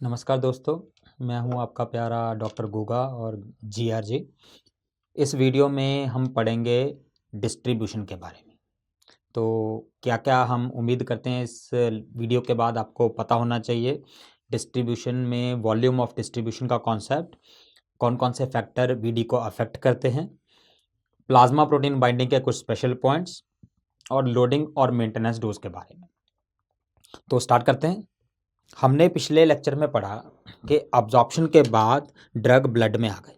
नमस्कार दोस्तों, मैं हूं आपका प्यारा डॉक्टर गोगा और जीआरजी। इस वीडियो में हम पढ़ेंगे डिस्ट्रीब्यूशन के बारे में। तो क्या क्या हम उम्मीद करते हैं इस वीडियो के बाद आपको पता होना चाहिए। डिस्ट्रीब्यूशन में वॉल्यूम ऑफ डिस्ट्रीब्यूशन का कॉन्सेप्ट, कौन कौन से फैक्टर वीडी को अफेक्ट करते हैं, प्लाज्मा प्रोटीन बाइंडिंग के कुछ स्पेशल पॉइंट्स और लोडिंग और मेंटेनेंस डोज के बारे में। तो स्टार्ट करते हैं। हमने पिछले लेक्चर में पढ़ा कि अब्जॉर्प्शन के बाद ड्रग ब्लड में आ गए।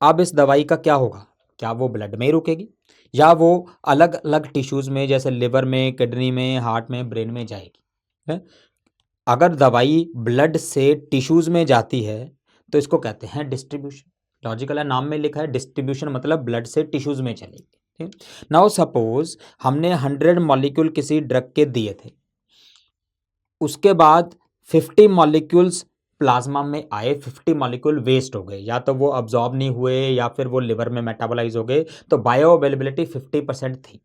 अब इस दवाई का क्या होगा? क्या वो ब्लड में ही रुकेगी या वो अलग अलग टिश्यूज में जैसे लिवर में, किडनी में, हार्ट में, ब्रेन में जाएगी? है? अगर दवाई ब्लड से टिश्यूज में जाती है तो इसको कहते हैं डिस्ट्रीब्यूशन। लॉजिकल है, नाम में लिखा है डिस्ट्रीब्यूशन, मतलब ब्लड से टिश्यूज में चलेगी। ठीक, नाउ सपोज हमने 100 मॉलिक्यूल किसी ड्रग के दिए थे, उसके बाद 50 मॉलिक्यूल्स प्लाज्मा में आए, 50 मॉलिक्यूल वेस्ट हो गए, या तो वो अब्जॉर्ब नहीं हुए या फिर वो लिवर में मेटाबोलाइज हो गए, तो बायो अवेलेबिलिटी 50% थी।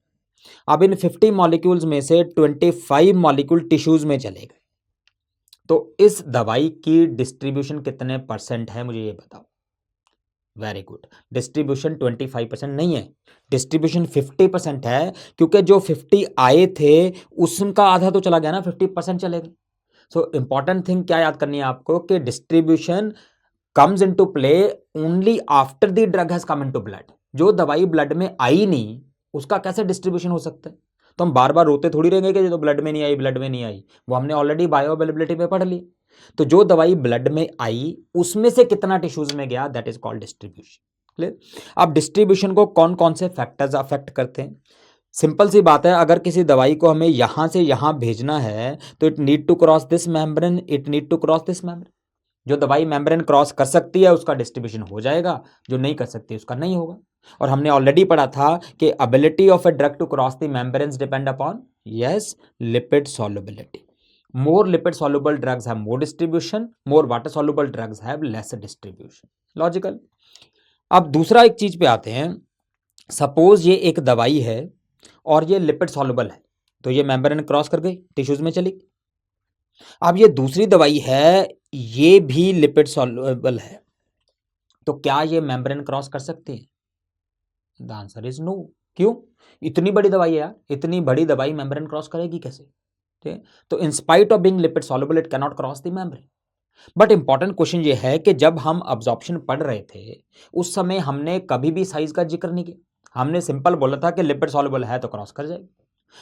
अब इन 50 मॉलिक्यूल्स में से 25 मॉलिक्यूल टिश्यूज में चले गए, तो इस दवाई की डिस्ट्रीब्यूशन कितने परसेंट है, मुझे ये बताओ। वेरी गुड, डिस्ट्रीब्यूशन 25% नहीं है, डिस्ट्रीब्यूशन 50% है, क्योंकि जो 50 आए थे उसका आधा तो चला गया ना, 50% चले गए। सो इंपॉर्टेंट थिंग क्या याद करनी है आपको कि distribution comes into play only after the drug has come into blood. जो दवाई ब्लड में आई नहीं उसका कैसे डिस्ट्रीब्यूशन हो सकता है? तो हम बार बार रोते थोड़ी रहेंगे कि जो तो ब्लड में नहीं आई, ब्लड में नहीं आई। वो हमने ऑलरेडी बायो अवेलेबिलिटी में पढ़ ली। तो जो दवाई ब्लड में आई उसमें से कितना टिश्यूज में गया, that is called distribution. Clear? अब डिस्ट्रीब्यूशन को कौन कौन से फैक्टर्स अफेक्ट करते हैं? सिंपल सी बात है, अगर किसी दवाई को हमें यहां से यहां भेजना है तो it need to cross this membrane, it need to cross this membrane. जो दवाई मेम्ब्रेन क्रॉस कर सकती है उसका डिस्ट्रीब्यूशन हो जाएगा, जो नहीं कर सकती उसका नहीं होगा। और हमने ऑलरेडी पढ़ा था कि ability of a drug to cross the membranes depend upon yes lipid solubility. More lipid soluble drugs have more distribution, more water soluble drugs have less distribution. Logical. अब दूसरा एक चीज पे आते हैं। सपोज ये एक दवाई है और ये लिपिड सॉल्युबल है, तो ये मेम्ब्रेन क्रॉस कर गई, टिश्यूज में चली। अब ये दूसरी दवाई है, ये भी लिपिड सॉल्युबल है, तो क्या ये मेम्ब्रेन क्रॉस कर सकती है? The answer is no. क्यों? इतनी बड़ी दवाई है यार, इतनी बड़ी दवाई मेम्ब्रेन क्रॉस करेगी कैसे? ठीक है, तो in spite of being lipid soluble it can not cross the membrane. But important question ये है कि जब हम अब्जॉर्प्शन पढ़ रहे थे उस समय हमने कभी भी साइज का जिक्र नहीं किया। हमने सिंपल बोला था कि लिपिड सॉल्युबल है तो क्रॉस कर जाएगी।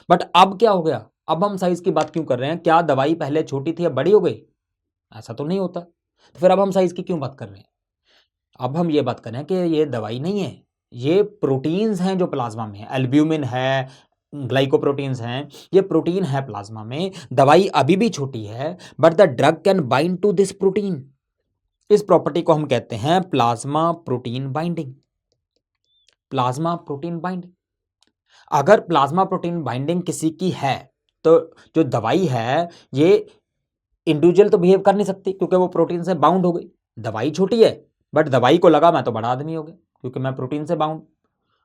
बट अब क्या हो गया? अब हम साइज की बात क्यों कर रहे हैं? क्या दवाई पहले छोटी थी अब बड़ी हो गई? ऐसा तो नहीं होता। तो फिर अब हम साइज की क्यों बात कर रहे हैं? अब हम ये बात कर रहे हैं कि ये दवाई नहीं है, ये प्रोटीन्स हैं जो प्लाज्मा में है। एल्ब्यूमिन है, ग्लाइकोप्रोटीन्स हैं, ये प्रोटीन है प्लाज्मा में। दवाई अभी भी छोटी है but the drug can bind to this protein. इस प्रॉपर्टी को हम कहते हैं plasma protein binding. Plasma protein binding. अगर प्लाज्मा प्रोटीन बाइंडिंग किसी की है तो जो दवाई है ये इंडिविजुअल तो बिहेव कर नहीं सकती क्योंकि वो प्रोटीन से बाउंड हो गई। दवाई छोटी है बट दवाई को लगा मैं तो बड़ा आदमी हो गया क्योंकि मैं प्रोटीन से बाउंड।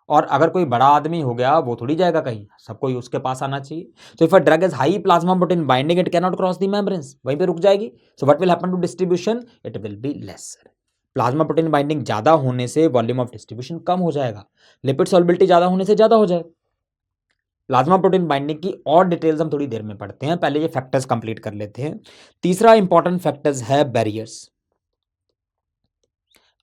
और अगर कोई बड़ा आदमी हो गया वो थोड़ी जाएगा कहीं, सबको ही उसके पास आना चाहिए। So if a drug is high plasma protein binding it can not cross the membranes, वहीं पे रुक जाएगी। So what will happen to distribution? It will be lesser. Plasma protein binding ज्यादा होने से वॉल्यूम ऑफ डिस्ट्रीब्यूशन कम हो जाएगा, लिपिड सॉल्युबिलिटी ज्यादा होने से ज्यादा हो जाएगा। प्लाज्मा प्रोटीन बाइंडिंग की और डिटेल्स हम थोड़ी देर में पढ़ते हैं, पहले ये फैक्टर्स कंप्लीट कर लेते हैं। तीसरा इंपॉर्टेंट फैक्टर्स है बैरियर्स।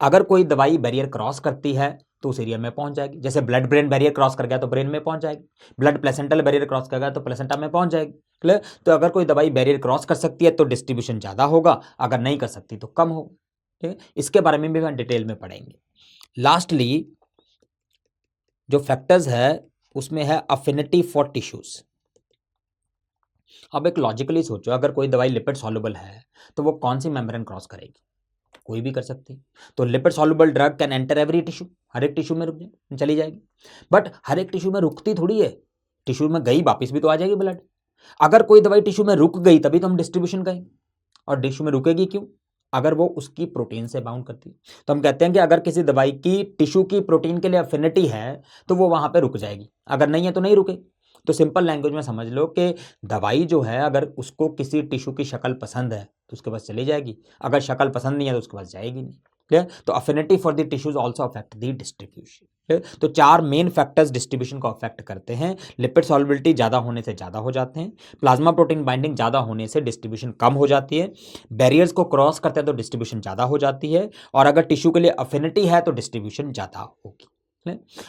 अगर कोई दवाई बैरियर क्रॉस करती है तो उस एरिया में पहुंच जाएगी। जैसे ब्लड ब्रेन बैरियर क्रॉस कर गया तो ब्रेन में पहुंच जाएगी, ब्लड प्लेसेंटल बैरियर क्रॉस कर गया तो प्लेसेंटा में पहुंच जाएगी। क्लियर? तो अगर कोई दवाई बैरियर क्रॉस कर सकती है तो डिस्ट्रीब्यूशन ज्यादा होगा, अगर नहीं कर सकती तो कम होगा। ठीक है, इसके बारे में भी हम डिटेल में पढ़ेंगे। लास्टली जो फैक्टर्स है उसमें है अफिनिटी फॉर टिश्यूज। अब एक लॉजिकली सोचो, अगर कोई दवाई लिपिड सॉल्युबल है तो वो कौन सी मेम्ब्रेन क्रॉस करेगी? कोई भी कर सकती है। तो lipid soluble drug can enter every tissue, हर एक टिश्यू में रुक जाए चली जाएगी। बट हर एक टिश्यू में रुकती थोड़ी है, टिश्यू में गई वापस भी तो आ जाएगी ब्लड। अगर कोई दवाई टिश्यू में रुक गई तभी तो हम डिस्ट्रीब्यूशन कहेंगे। और टिश्यू में रुकेगी क्यों? अगर वो उसकी प्रोटीन से बाउंड करती है। तो हम कहते हैं कि अगर किसी दवाई की टिश्यू की प्रोटीन के लिए अफिनिटी है तो वो वहां पे रुक जाएगी, अगर नहीं है तो नहीं रुकेगी। तो सिंपल लैंग्वेज में समझ लो कि दवाई जो है अगर उसको किसी टिश्यू की शक्ल पसंद है तो उसके पास चली जाएगी, अगर शक्ल पसंद नहीं है तो उसके पास जाएगी नहीं। क्लियर? तो affinity for the tissues also affect the distribution. तो 4 मेन फैक्टर्स डिस्ट्रीब्यूशन को अफेक्ट करते हैं। लिपिड सॉल्युबिलिटी ज़्यादा होने से ज़्यादा हो जाते हैं, प्लाज्मा प्रोटीन बाइंडिंग ज़्यादा होने से डिस्ट्रीब्यूशन कम हो जाती है, बैरियर्स को क्रॉस करते हैं तो डिस्ट्रीब्यूशन ज़्यादा हो जाती है, और अगर टिश्यू के लिए अफिनिटी है तो डिस्ट्रीब्यूशन ज़्यादा होगी।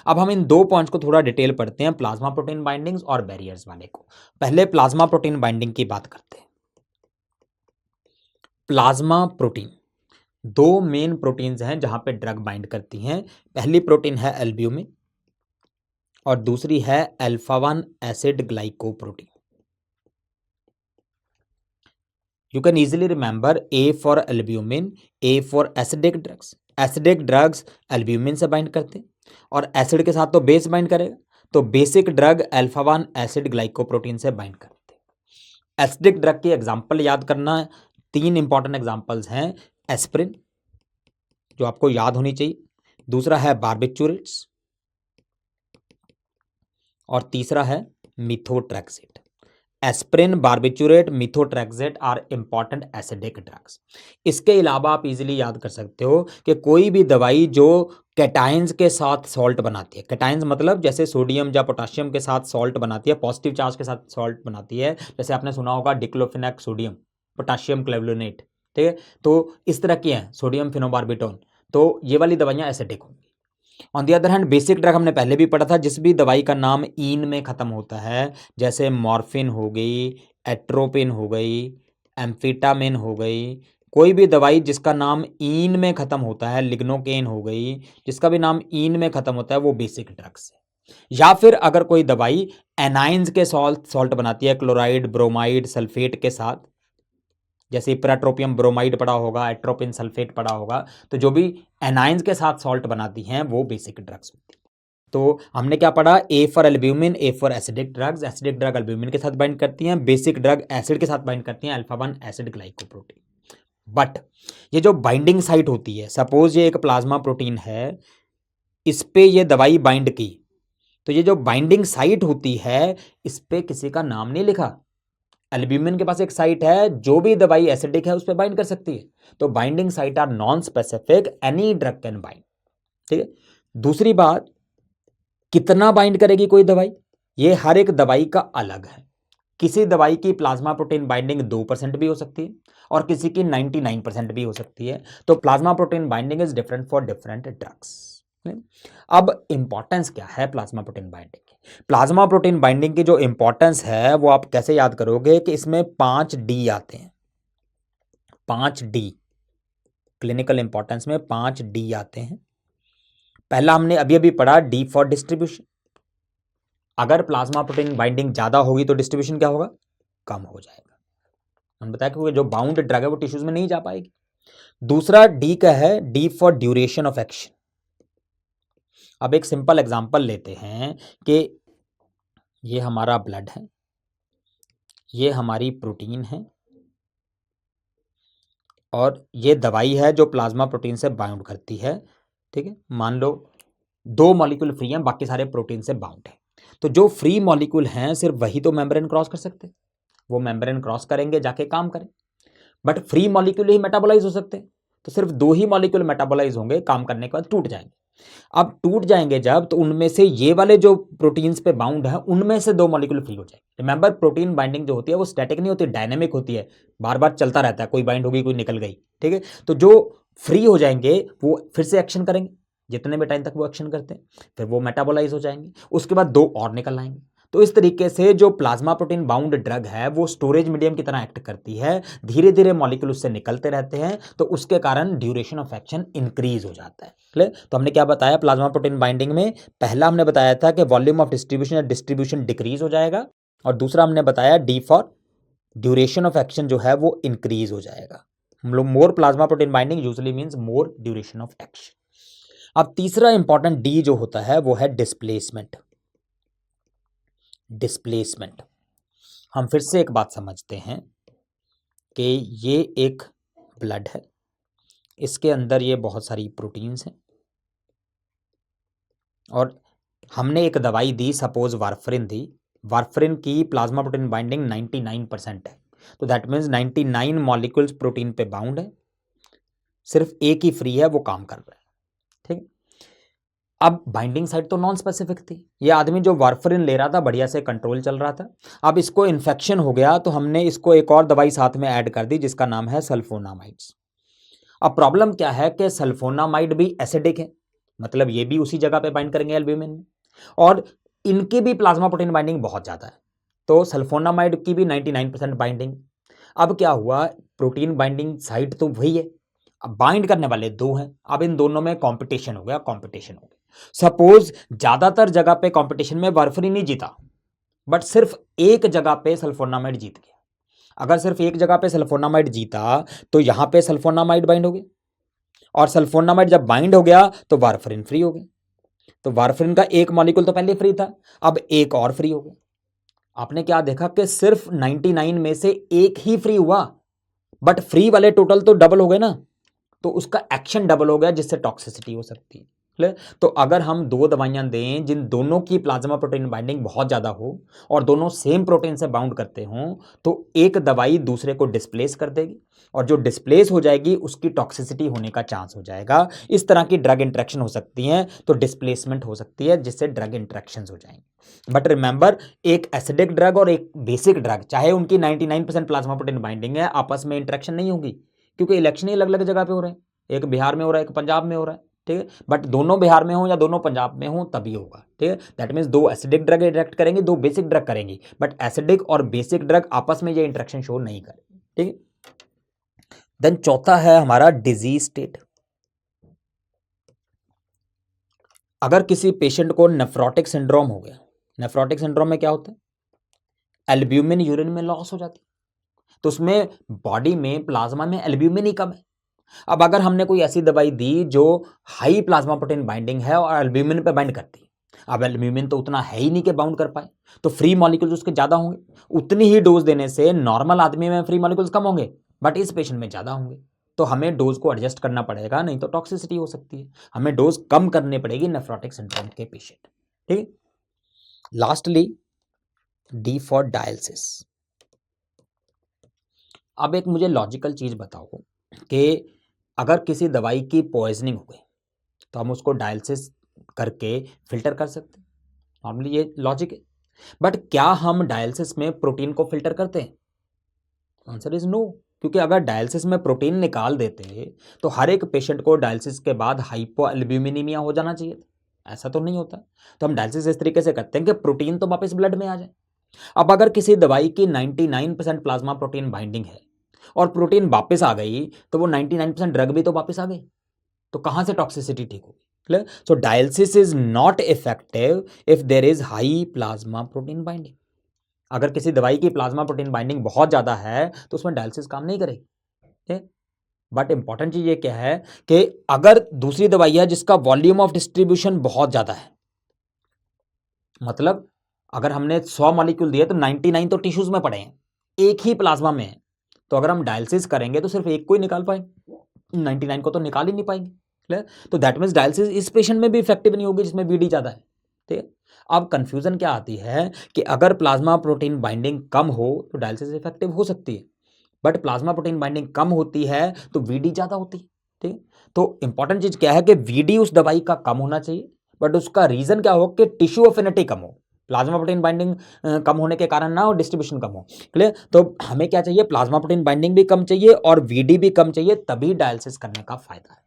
अब हम इन 2 पॉइंट्स को थोड़ा डिटेल पढ़ते हैं, प्लाज्मा प्रोटीन बाइंडिंग्स और बैरियर्स वाले को। पहले प्लाज्मा प्रोटीन बाइंडिंग की बात करते हैं। प्लाज्मा प्रोटीन 2 मेन प्रोटीन्स हैं जहां पे ड्रग बाइंड करती हैं। पहली प्रोटीन है एल्ब्यूमिन और दूसरी है अल्फा-1 acid glycoprotein. You can easily remember A for albumin, A for acidic drugs. Acidic drugs albumin से बाइंड करते हैं और एसिड के साथ तो बेस बाइंड करेगा, तो बेसिक ड्रग अल्फा-1 एसिड ग्लाइकोप्रोटीन से बाइंड करते हैं। एसिडिक ड्रग की एग्जांपल याद करना, 3 इंपॉर्टेंट एग्जांपल्स हैं। एस्प्रिन जो आपको याद होनी चाहिए, दूसरा है बार्बिट्यूरेट्स और तीसरा है methotrexate. Aspirin, barbiturate, methotrexate are important acidic drugs. इसके अलावा आप इजीली याद कर सकते हो कि कोई भी दवाई जो कैटाइंस के साथ सॉल्ट बनाती है, कैटाइंस मतलब जैसे सोडियम या पोटाशियम के साथ सॉल्ट बनाती है, पॉजिटिव चार्ज के साथ सॉल्ट बनाती है, जैसे आपने सुना होगा डिक्लोफेनेक सोडियम, पोटाशियम क्लेवुलेनेट, ठीक है, तो इस तरह की हैं, सोडियम फिनोबार्बिटोन, तो ये वाली दवाइयाँ एसिडिक होंगी। On the other hand basic drug हमने पहले भी पढ़ा था, जिस भी दवाई का नाम ईन में ख़त्म होता है, जैसे मॉर्फिन हो गई, एट्रोपिन हो गई, एम्फिटामिन हो गई, कोई भी दवाई जिसका नाम ईन में ख़त्म होता है, लिग्नोकेन हो गई, जिसका भी नाम ईन में ख़त्म होता है वो बेसिक ड्रग्स है। या फिर अगर कोई दवाई एनाइंस के सॉल्ट बनाती है, क्लोराइड, ब्रोमाइड, सल्फेट के साथ, जैसे पैराट्रोपियम ब्रोमाइड पड़ा होगा, एट्रोपिन सल्फेट पड़ा होगा, तो जो भी एनाइंस के साथ सॉल्ट बनाती हैं वो बेसिक ड्रग्स होती हैं। तो हमने क्या पढ़ा, ए for albumin, A for acidic drugs. Acidic drug albumin के साथ बाइंड करती हैं, बेसिक ड्रग एसिड के साथ बाइंड करती हैं, अल्फा-1 एसिड ग्लाइकोप्रोटीन। बट ये जो बाइंडिंग साइट होती है, सपोज ये एक प्लाज्मा प्रोटीन है, इस पे ये दवाई बाइंड की, तो ये जो बाइंडिंग साइट होती है इस पे किसी का नाम नहीं लिखा। एल्ब्यूमिन के पास एक साइट है, जो भी दवाई एसिडिक है उस पर बाइंड कर सकती है, तो binding site are non specific, any drug can bind. ठीक है, दूसरी बात, कितना बाइंड करेगी कोई दवाई, ये हर एक दवाई का अलग है। किसी दवाई की प्लाज्मा प्रोटीन बाइंडिंग 2% भी हो सकती है और किसी की 99% भी हो सकती है। तो plasma protein binding is different for different drugs. अब इंपॉर्टेंस क्या है प्लाज्मा प्रोटीन बाइंडिंग की? प्लाज्मा प्रोटीन बाइंडिंग की जो इंपॉर्टेंस है वो आप कैसे याद करोगे कि इसमें 5 डी आते हैं। 5 डी, क्लिनिकल इंपॉर्टेंस में 5 डी आते हैं। पहला हमने अभी अभी पढ़ा, डी फॉर डिस्ट्रीब्यूशन। अगर प्लाज्मा प्रोटीन बाइंडिंग ज्यादा होगी तो डिस्ट्रीब्यूशन क्या होगा, कम हो जाएगा। हमने बताया कि जो बाउंड ड्रग है वो टिश्यूज में नहीं जा पाएगी। दूसरा डी का है, D for duration of action. अब एक सिंपल एग्जांपल लेते हैं कि ये हमारा ब्लड है, ये हमारी प्रोटीन है और ये दवाई है जो प्लाज्मा प्रोटीन से बाउंड करती है। ठीक है, मान लो 2 मॉलिक्यूल फ्री हैं, बाकी सारे प्रोटीन से बाउंड है। तो जो फ्री मॉलिक्यूल हैं सिर्फ वही तो मेम्ब्रेन क्रॉस कर सकते हैं, वो मेम्ब्रेन क्रॉस करेंगे जाके काम करें। बट फ्री मॉलिक्यूल ही मेटाबोलाइज हो सकते हैं, तो सिर्फ 2 ही मॉलिक्यूल मेटाबोलाइज होंगे, काम करने के बाद टूट जाएंगे। अब टूट जाएंगे जब, तो उनमें से ये वाले जो प्रोटीन्स पे बाउंड है उनमें से 2 मॉलिक्यूल फ्री हो जाएंगे। रिमेंबर, प्रोटीन बाइंडिंग जो होती है वो स्टैटिक नहीं होती, डायनेमिक होती है, बार बार चलता रहता है, कोई बाइंड होगी कोई निकल गई। ठीक है, तो जो फ्री हो जाएंगे वो फिर से एक्शन करेंगे, जितने भी टाइम तक वो एक्शन करते हैं, फिर वो मेटाबोलाइज हो जाएंगे, उसके बाद 2 और निकल आएंगे। तो इस तरीके से जो प्लाज्मा प्रोटीन बाउंड ड्रग है वो स्टोरेज मीडियम की तरह एक्ट करती है, धीरे धीरे मॉलिक्यूल उससे निकलते रहते हैं, तो उसके कारण ड्यूरेशन ऑफ एक्शन इंक्रीज हो जाता है। क्लियर? तो हमने क्या बताया प्लाज्मा प्रोटीन बाइंडिंग में, पहला हमने बताया था कि वॉल्यूम ऑफ डिस्ट्रीब्यूशन या डिस्ट्रीब्यूशन डिक्रीज हो जाएगा, और दूसरा हमने बताया D for duration of action जो है वो इंक्रीज हो जाएगा। हम लोग more plasma protein binding usually means more duration of action. अब तीसरा इंपॉर्टेंट डी जो होता है वो है डिस्प्लेसमेंट। डिस्प्लेसमेंट, हम फिर से एक बात समझते हैं कि ये एक ब्लड है, इसके अंदर ये बहुत सारी प्रोटीन्स हैं, और हमने एक दवाई दी, सपोज वारफरिन दी, वार्फरिन की प्लाज्मा प्रोटीन बाइंडिंग 99% है, तो दैट मीन्स 99 मॉलिक्यूल्स प्रोटीन पे बाउंड है, सिर्फ एक ही फ्री है, वो काम कर रहा है। ठीक। अब बाइंडिंग साइट तो नॉन स्पेसिफिक थी, ये आदमी जो वार्फरिन ले रहा था बढ़िया से कंट्रोल चल रहा था। अब इसको इन्फेक्शन हो गया तो हमने इसको एक और दवाई साथ में ऐड कर दी जिसका नाम है सल्फोनामाइड्स। अब प्रॉब्लम क्या है कि सल्फोनामाइड भी एसिडिक है, मतलब ये भी उसी जगह पे बाइंड करेंगे एल्ब्यूमिन में, और इनकी भी प्लाज्मा प्रोटीन बाइंडिंग बहुत ज़्यादा है, तो सल्फोनामाइड की भी 99% बाइंडिंग। अब क्या हुआ, प्रोटीन बाइंडिंग साइट तो वही है, अब बाइंड करने वाले दो हैं, अब इन दोनों में कंपटीशन हो गया, कंपटीशन हो गया। सपोज ज्यादातर जगह पे कंपटीशन में वार्फरिन नहीं जीता, बट सिर्फ एक जगह पे सल्फोनामाइड जीत गया। अगर सिर्फ एक जगह पे सल्फोनामाइड जीता तो यहां पे सल्फोनामाइड बाइंड हो गया, और सल्फोनामाइड जब बाइंड हो गया तो वार्फरिन फ्री हो गया। तो वार्फरिन का एक मॉलिक्यूल तो पहले फ्री था, अब एक और फ्री हो गया। आपने क्या देखा कि सिर्फ 99 में से एक ही फ्री हुआ, बट फ्री वाले टोटल तो डबल हो गए ना, तो उसका एक्शन डबल हो गया जिससे टॉक्सिसिटी हो सकती है। तो अगर हम दो दवाइयां दें जिन दोनों की प्लाज्मा प्रोटीन बाइंडिंग बहुत ज़्यादा हो और दोनों सेम प्रोटीन से बाउंड करते हों, तो एक दवाई दूसरे को डिस्प्लेस कर देगी, और जो डिस्प्लेस हो जाएगी उसकी टॉक्सिसिटी होने का चांस हो जाएगा। इस तरह की ड्रग इंट्रैक्शन हो सकती हैं, तो डिस्प्लेसमेंट हो सकती है जिससे ड्रग इंट्रैक्शन हो जाएंगे। बट रिमेंबर, एक एसिडिक ड्रग और एक बेसिक ड्रग, चाहे उनकी 99% प्लाज्मा प्रोटीन बाइंडिंग है, आपस में इंट्रैक्शन नहीं होगी, क्योंकि इलेक्शन ही अलग अलग जगह पे हो रहे हैं, एक बिहार में हो रहा है, एक पंजाब में हो रहा है। ठीक है, बट दोनों बिहार में हो या दोनों पंजाब में हो तभी होगा। ठीक है, दैट मीन्स दो एसिडिक ड्रग इंटरेक्ट करेंगे, दो बेसिक ड्रग करेंगी, बट एसिडिक और बेसिक ड्रग आपस में ये इंटरेक्शन शो नहीं करेंगे। ठीक है, देन चौथा है हमारा डिजीज स्टेट। अगर किसी पेशेंट को नेफ्रोटिक सिंड्रोम हो गया, नेफ्रोटिक सिंड्रोम में क्या होता है, एल्ब्यूमिन यूरिन में लॉस हो जाती है, तो उसमें बॉडी में प्लाज्मा में एल्ब्यूमिन ही कम है। अब अगर हमने कोई ऐसी दवाई दी जो हाई प्लाज्मा प्रोटीन बाइंडिंग है और एल्ब्यूमिन पे बाइंड करती है, अब एल्ब्यूमिन तो उतना है ही नहीं कि बाउंड कर पाए, तो फ्री मॉलिक्यूल्स उसके ज़्यादा होंगे। उतनी ही डोज देने से नॉर्मल आदमी में फ्री मॉलिक्यूल्स कम होंगे, बट इस पेशेंट में ज़्यादा होंगे, तो हमें डोज को एडजस्ट करना पड़ेगा, नहीं तो टॉक्सिसिटी हो सकती है। हमें डोज कम करनी पड़ेगी नेफ्रोटिक सिंड्रोम के पेशेंट। ठीक है, लास्टली डी फॉर डायलिसिस। अब एक मुझे लॉजिकल चीज़ बताओ कि अगर किसी दवाई की पॉइजनिंग हो गई तो हम उसको डायलिसिस करके फिल्टर कर सकते हैं, नॉर्मली ये लॉजिक है। बट क्या हम डायलिसिस में प्रोटीन को फिल्टर करते हैं? आंसर इज नो, क्योंकि अगर डायलिसिस में प्रोटीन निकाल देते तो हर एक पेशेंट को डायलिसिस के बाद हाइपोएल्ब्यूमिनीमिया हो जाना चाहिए था, ऐसा तो नहीं होता। तो हम डायलिसिस इस तरीके से करते हैं कि प्रोटीन तो वापस ब्लड में आ जाए। अब अगर किसी दवाई की 99% प्लाज्मा प्रोटीन बाइंडिंग है और प्रोटीन वापस आ गई, तो वो 99% ड्रग भी तो वापस आ गई, तो कहां से टॉक्सिसिटी ठीक होगी? Clear? So dialysis is not effective if there is high plasma protein binding. अगर किसी दवाई की प्लाज्मा प्रोटीन बाइंडिंग बहुत ज्यादा है तो उसमें डायलिसिस काम नहीं करेगी। ठीक, बट इंपॉर्टेंट चीज ये क्या है कि अगर दूसरी दवाई है जिसका वॉल्यूम ऑफ डिस्ट्रीब्यूशन बहुत ज्यादा है, मतलब अगर हमने 100 मॉलिक्यूल दिए तो 99 तो टिश्यूज में पड़े हैं, एक ही प्लाज्मा में है, तो अगर हम डायलिसिस करेंगे तो सिर्फ एक को ही निकाल पाएंगे, 99 को तो निकाल ही नहीं पाएंगे। क्लियर? तो दैट मीन्स डायलिसिस इस पेशेंट में भी इफेक्टिव नहीं होगी जिसमें वीडी ज़्यादा है। ठीक है, अब कंफ्यूजन क्या आती है कि अगर प्लाज्मा प्रोटीन बाइंडिंग कम हो तो डायलिसिस इफेक्टिव हो सकती है, बट प्लाज्मा प्रोटीन बाइंडिंग कम होती है तो वीडी ज़्यादा होती है। ठीक है, तो इंपॉर्टेंट चीज़ क्या है कि वीडी उस दवाई का कम होना चाहिए, बट उसका रीज़न क्या हो कि टिश्यू अफिनिटी कम हो, प्लाज्मा प्रोटीन बाइंडिंग कम होने के कारण ना हो, डिस्ट्रीब्यूशन कम हो। क्लियर? तो हमें क्या चाहिए, प्लाज्मा प्रोटीन बाइंडिंग भी कम चाहिए और वीडी भी कम चाहिए, तभी डायलिसिस करने का फायदा है।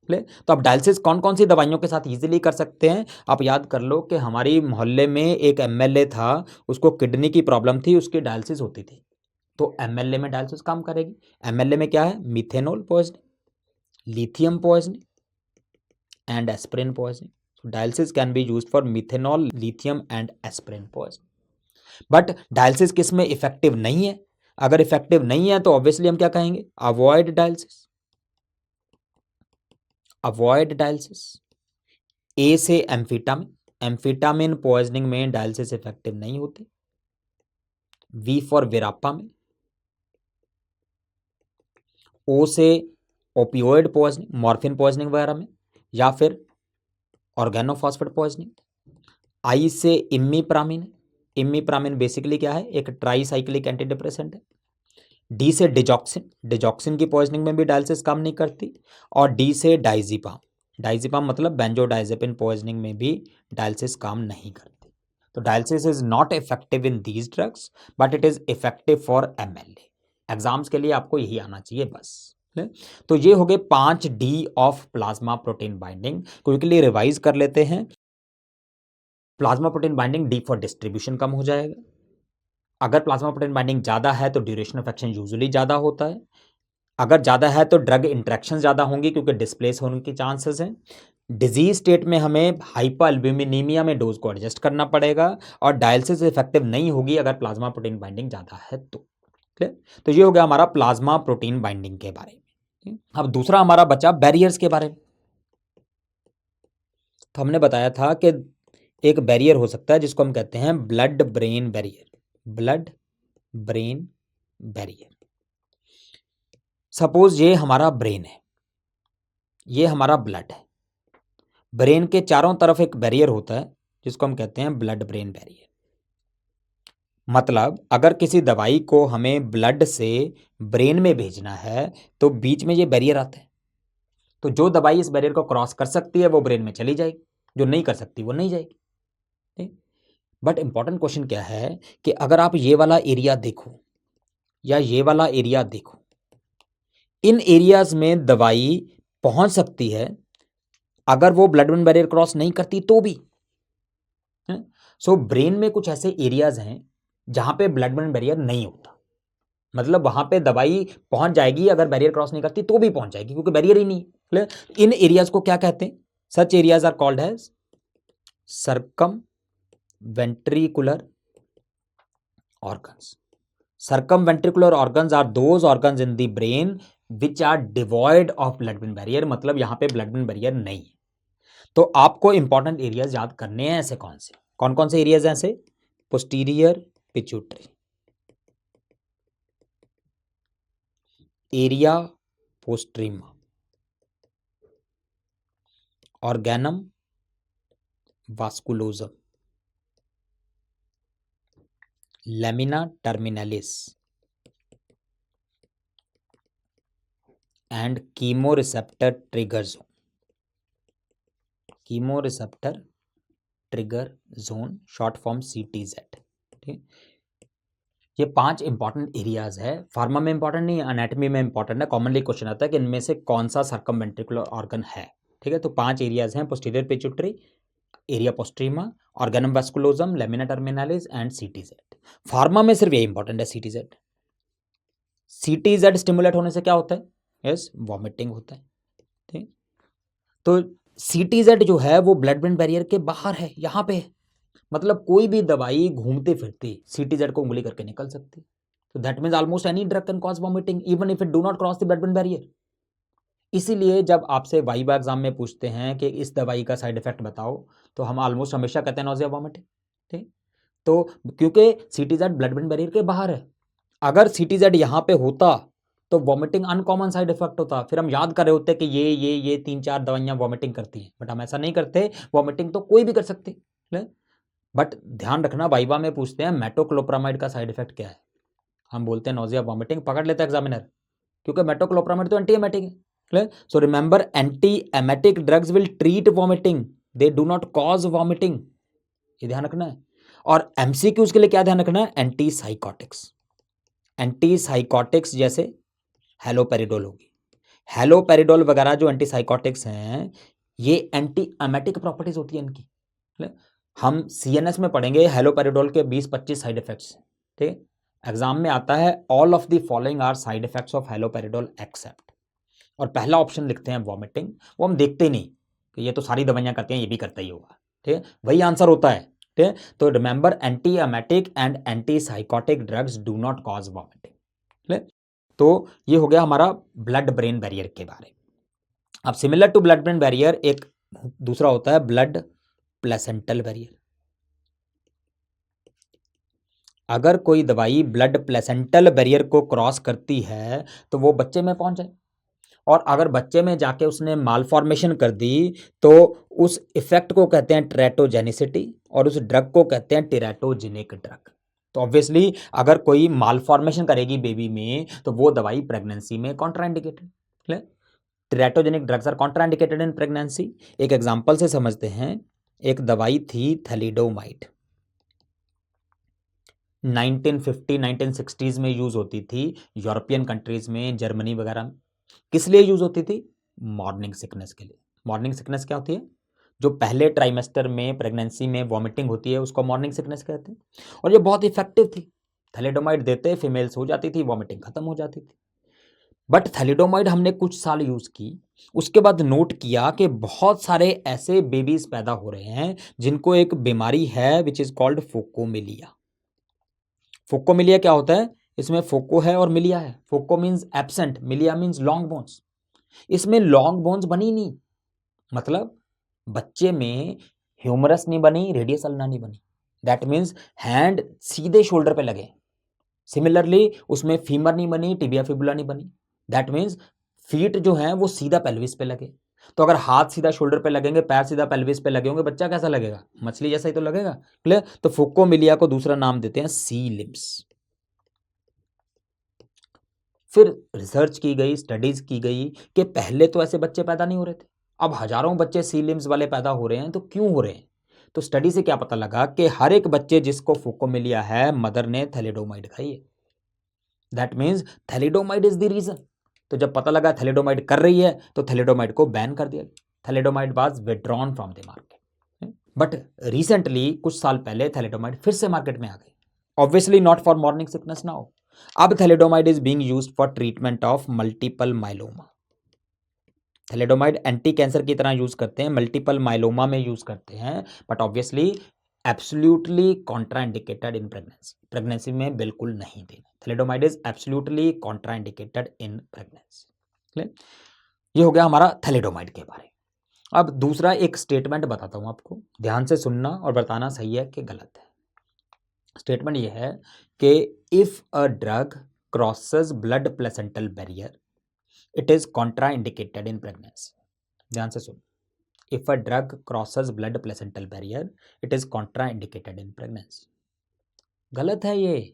क्लियर? तो अब डायलिसिस कौन कौन सी दवाइयों के साथ इजीली कर सकते हैं? आप याद कर लो कि हमारी मोहल्ले में एक एमएलए था, उसको किडनी की प्रॉब्लम थी, उसकी डायलिसिस होती थी, तो एमएलए में डायलिसिस काम करेगी। एमएलए में क्या है, methanol poisoning, lithium poisoning and aspirin poisoning. Dialysis can be used for methanol, lithium and aspirin poisoning. But dialysis किस में इफेक्टिव नहीं है? अगर इफेक्टिव नहीं है तो ऑब्वियसली हम क्या कहेंगे, avoid dialysis. Avoid dialysis. A से एम्फीटामिन, एम्फीटामिन पॉइजनिंग में डायलिसिस इफेक्टिव नहीं होती। वी फॉर विरापा में। ओ से ओपियोइड पॉइजनिंग, मॉर्फिन पॉइजनिंग वगैरह में, या फिर ऑर्गेनोफॉस्फेट पॉइजनिंग। आई से इम्मीप्रामिन, इमिप्रामिन बेसिकली क्या है, एक ट्राईसाइक्लिक एंटी डिप्रेसेंट है। डी से डिजॉक्सिन, डिजॉक्सिन की पॉइजनिंग में भी डायलिसिस काम नहीं करती। और डी से डाइजिपाम, डाइजिपाम मतलब बेंजोडाइजेपिन पॉइजनिंग में भी डायलिसिस काम नहीं करती। तो dialysis is not effective in these drugs but it is effective for MLA. Exams के लिए आपको यही आना चाहिए बस। तो ये हो गए 5 D of plasma protein binding. Quickly revise कर लेते हैं। Plasma protein binding, D for distribution कम हो जाएगा। अगर प्लाज्मा प्रोटीन बाइंडिंग ज़्यादा है तो ड्यूरेशन ऑफ एक्शन यूजुअली ज़्यादा होता है। अगर ज़्यादा है तो ड्रग इंट्रैक्शन ज़्यादा होंगी क्योंकि डिस्प्लेस होने के चांसेस हैं। डिजीज स्टेट में हमें हाइपोअल्ब्यूमिनीमिया में डोज को एडजस्ट करना पड़ेगा और डायलिसिस इफेक्टिव नहीं होगी अगर प्लाज्मा प्रोटीन बाइंडिंग ज़्यादा है तो। क्लियर? तो ये हो गया हमारा प्लाज्मा प्रोटीन बाइंडिंग के बारे में। अब दूसरा हमारा बचा बैरियर्स के बारे में। तो हमने बताया था कि एक बैरियर हो सकता है जिसको हम कहते हैं blood brain barrier. Blood brain barrier. Suppose ये हमारा ब्रेन है, ये हमारा ब्लड है। ब्रेन के चारों तरफ एक बैरियर होता है जिसको हम कहते हैं ब्लड ब्रेन बैरियर। मतलब अगर किसी दवाई को हमें ब्लड से ब्रेन में भेजना है तो बीच में ये बैरियर आता है। तो जो दवाई इस बैरियर को क्रॉस कर सकती है वो ब्रेन में चली जाएगी, जो नहीं कर सकती वो नहीं जाएगी। ठीक? बट इंपॉर्टेंट क्वेश्चन क्या है कि अगर आप ये वाला एरिया देखो या ये वाला एरिया देखो, इन एरियाज में दवाई पहुंच सकती है अगर वो ब्लड ब्रेन बैरियर क्रॉस नहीं करती तो भी। सो ब्रेन में कुछ ऐसे एरियाज हैं जहां पे ब्लड ब्रेन बैरियर नहीं होता, मतलब वहां पे दवाई पहुंच जाएगी, अगर बैरियर क्रॉस नहीं करती तो भी पहुंच जाएगी क्योंकि बैरियर ही नहीं है। इन एरियाज को क्या कहते हैं? Such areas are called as circumventricular organs. Circumventricular organs are those organs in the brain which are devoid of blood brain barrier, मतलब यहां पे blood brain barrier नहीं है। तो आपको इंपॉर्टेंट एरियाज याद करने हैं। ऐसे कौन कौन से एरियाज हैं? ऐसे posterior pituitary, area postrema, organum vasculosum, lamina terminalis and chemoreceptor trigger zone. Chemoreceptor trigger zone, short form CTZ। ठीक, ये 5 इंपॉर्टेंट एरियाज है। फार्मा में इंपॉर्टेंट नहीं है, एनाटॉमी में इंपॉर्टेंट है। कॉमनली क्वेश्चन आता है कि इनमें से कौन सा सर्कमवेंट्रिकुलर ऑर्गन है। ठीक है, तो 5 एरियाज हैं, posterior pituitary, area postrema, organum vasculosum, lamina terminalis and CTZ। Pharma में सिर्फ ये इंपॉर्टेंट है CTZ। CTZ स्टिमुलेट होने से क्या होता है? यस, वॉमिटिंग होता है। ठीक, तो CTZ जो है वो ब्लड ब्रेन बैरियर के बाहर है, यहाँ पे है। मतलब कोई भी दवाई घूमते फिरते CTZ को उंगली करके निकल सकती है। तो that means almost any drug can cause vomiting even if it do not cross the blood brain barrier. इसीलिए जब आपसे वाइवा एग्जाम में पूछते हैं कि इस दवाई का साइड इफेक्ट बताओ, तो हम ऑलमोस्ट हमेशा कहते हैं नॉजिया वॉमिटिंग। ठीक, तो क्योंकि CTZ ब्लड ब्रेन बैरियर के बाहर है। अगर CTZ यहाँ पे होता तो वॉमिटिंग अनकॉमन साइड इफेक्ट होता, फिर हम याद कर रहे होते कि ये 3-4 दवाइयाँ वॉमिटिंग करती हैं, बट हम ऐसा नहीं करते। वॉमिटिंग तो कोई भी कर सकती है। बट ध्यान रखना, वाइवा में पूछते हैं मेटोक्लोप्रामाइड का साइड इफेक्ट क्या है, हम बोलते हैं नॉजिया वॉमिटिंग, पकड़ लेता है एग्जामिनर, क्योंकि मेटोक्लोप्रामाइड तो एंटी एमेटिक है। So remember, anti emetic drugs will treat vomiting, they do not cause vomiting, ये ध्यान रखना है। और MCQs के लिए क्या ध्यान रखना है? एंटी साइकोटिक्स, एंटी साइकोटिक्स जैसे हेलोपेरिडोल होगी, हेलोपेरिडोल वगैरह जो एंटी साइकोटिक्स हैं, ये एंटी एमेटिक प्रॉपर्टीज होती है इनकी। हम CNS में पढ़ेंगे हेलोपेरिडोल के 20-25 साइड इफेक्ट्स। ठीक है, एग्जाम में आता है all of the following are side effects of haloperidol except, और पहला ऑप्शन लिखते हैं वॉमिटिंग। वो हम देखते ही नहीं कि ये तो सारी दवाइयां करते हैं, ये भी करता ही होगा। ठीक है, वही आंसर होता है। ठीक है, तो remember, anti emetic and anti psychotic drugs do not cause vomiting. ठीक है, तो ये हो गया हमारा ब्लड ब्रेन बैरियर के बारे में। अब similar to blood brain barrier एक दूसरा होता है ब्लड प्लेसेंटल बैरियर। अगर कोई दवाई ब्लड प्लेसेंटल बैरियर को क्रॉस करती है तो वो बच्चे में पहुंच जाए, और अगर बच्चे में जाके उसने मालफॉर्मेशन कर दी तो उस इफेक्ट को कहते हैं टेरेटोजेनिसिटी और उस ड्रग को कहते हैं टेरेटोजेनिक ड्रग। तो ऑब्वियसली अगर कोई मालफॉर्मेशन करेगी बेबी में तो वो दवाई प्रेगनेंसी में contraindicated. Teratogenic drugs are contraindicated in pregnancy. एक एग्जांपल से समझते हैं। एक दवाई थी थैलिडोमाइड, 1950 1960s में यूज होती थी यूरोपियन कंट्रीज में, जर्मनी वगैरह में। किस लिए यूज होती थी? मॉर्निंग सिकनेस के लिए। मॉर्निंग सिकनेस क्या होती है? जो पहले ट्राइमेस्टर में प्रेगनेंसी में वॉमिटिंग होती है उसको मॉर्निंग सिकनेस कहते हैं। और ये बहुत इफेक्टिव थी। थैलिडोमाइड देते फीमेल्स हो जाती थी, वॉमिटिंग खत्म हो जाती थी। बट थैलिडोमाइड हमने कुछ साल यूज की, उसके बाद नोट किया कि बहुत सारे ऐसे बेबीज पैदा हो रहे हैं जिनको एक बीमारी है विच इज कॉल्ड फोकोमिलिया। फोकोमिलिया क्या होता है? इसमें फोको है और मिलिया है। फोको मीन्स एब्सेंट, मिलिया मीन्स लॉन्ग बोन्स। इसमें लॉन्ग बोन्स बनी नहीं, मतलब बच्चे में ह्यूमरस नहीं बनी, रेडियस अल्ना नहीं बनी। दैट मीन्स हैंड सीधे शोल्डर पे लगे। सिमिलरली उसमें फीमर नहीं बनी, टिबिया फिबुला नहीं बनी। दैट मीन्स फीट जो है वो सीधा पेल्विस पे लगे। तो अगर हाथ सीधा शोल्डर पे लगेंगे, पैर सीधा पेल्विस पे लगे होंगे, बच्चा कैसा लगेगा? मछली जैसा ही तो लगेगा। क्लियर? तो फोकोमिलिया को दूसरा नाम देते हैं सी लिम्स। फिर रिसर्च की गई, स्टडीज की गई कि पहले तो ऐसे बच्चे पैदा नहीं हो रहे थे, अब हजारों बच्चे सी लिम्स वाले पैदा हो रहे हैं। तो क्यों हो रहे हैं? तो स्टडी से क्या पता लगा कि हर एक बच्चे जिसको फोकोमिलिया है, मदर ने थैलिडोमाइड खाई है। That means thalidomide is the reason. तो जब पता लगा थैलिडोमाइड कर रही है तो थैलिडोमाइड को बैन कर दिया। Thalidomide was withdrawn from the market. But recently कुछ साल पहले थैलिडोमाइड फिर से मार्केट में आ गई। Obviously not for morning sickness now. अब thalidomide is being used for treatment of multiple myeloma. Thalidomide anti cancer की तरह यूज करते हैं, मल्टीपल माइलोमा में यूज करते हैं, but obviously absolutely contraindicated in pregnancy. Pregnancy में बिल्कुल नहीं देना। Thalidomide is absolutely contraindicated in pregnancy. ये हो गया हमारा थैलिडोमाइड के बारे में। अब दूसरा एक स्टेटमेंट बताता हूं आपको, ध्यान से सुनना और बताना सही है कि गलत है। स्टेटमेंट ये है कि if a drug crosses blood placental barrier it is contraindicated in pregnancy. ध्यान से सुन। If a drug crosses blood placental barrier it is contraindicated in pregnancy. गलत है ये।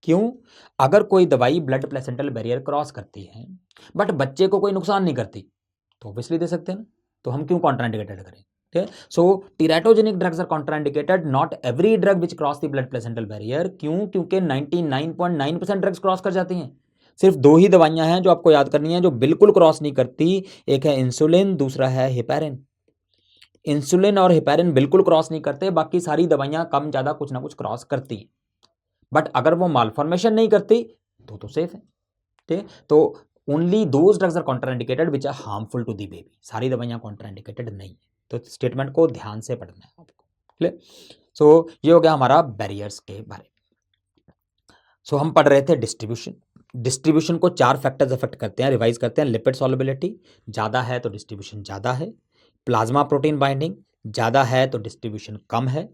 क्यों? अगर कोई दवाई ब्लड प्लेसेंटल बैरियर क्रॉस करती है बट बच्चे को कोई नुकसान नहीं करती तो ऑब्वियसली दे सकते हैं ना। तो हम क्यों कॉन्ट्राइंडिकेटेड करें? ठीक है। So teratogenic drugs are contraindicated, not every drug which cross the blood placental barrier. क्यों? क्योंकि 99.9% ड्रग्स क्रॉस कर जाती हैं। सिर्फ दो ही दवाइयां हैं जो आपको याद करनी है जो बिल्कुल क्रॉस नहीं करती। एक है इंसुलिन, दूसरा है हिपैरिन। इंसुलिन और हिपैरिन बिल्कुल क्रॉस नहीं करते, बाकी सारी दवाइयां कम ज्यादा कुछ ना कुछ क्रॉस करती हैं। बट अगर वो मालफॉर्मेशन नहीं करती तो सेफ है। ठीक है। तो only those drugs are contraindicated which are harmful to the baby. सारी दवाइयां कॉन्ट्राइंडिकेटेड नहीं है। तो स्टेटमेंट को ध्यान से पढ़ना है आपको। क्लियर? सो ये हो गया हमारा बैरियर्स के बारे में। सो हम पढ़ रहे थे डिस्ट्रीब्यूशन। डिस्ट्रीब्यूशन को 4 फैक्टर्स अफेक्ट करते हैं, रिवाइज करते हैं। लिपिड सॉल्युबिलिटी ज़्यादा है तो डिस्ट्रीब्यूशन ज़्यादा है। प्लाज्मा प्रोटीन बाइंडिंग ज़्यादा है तो डिस्ट्रीब्यूशन कम है।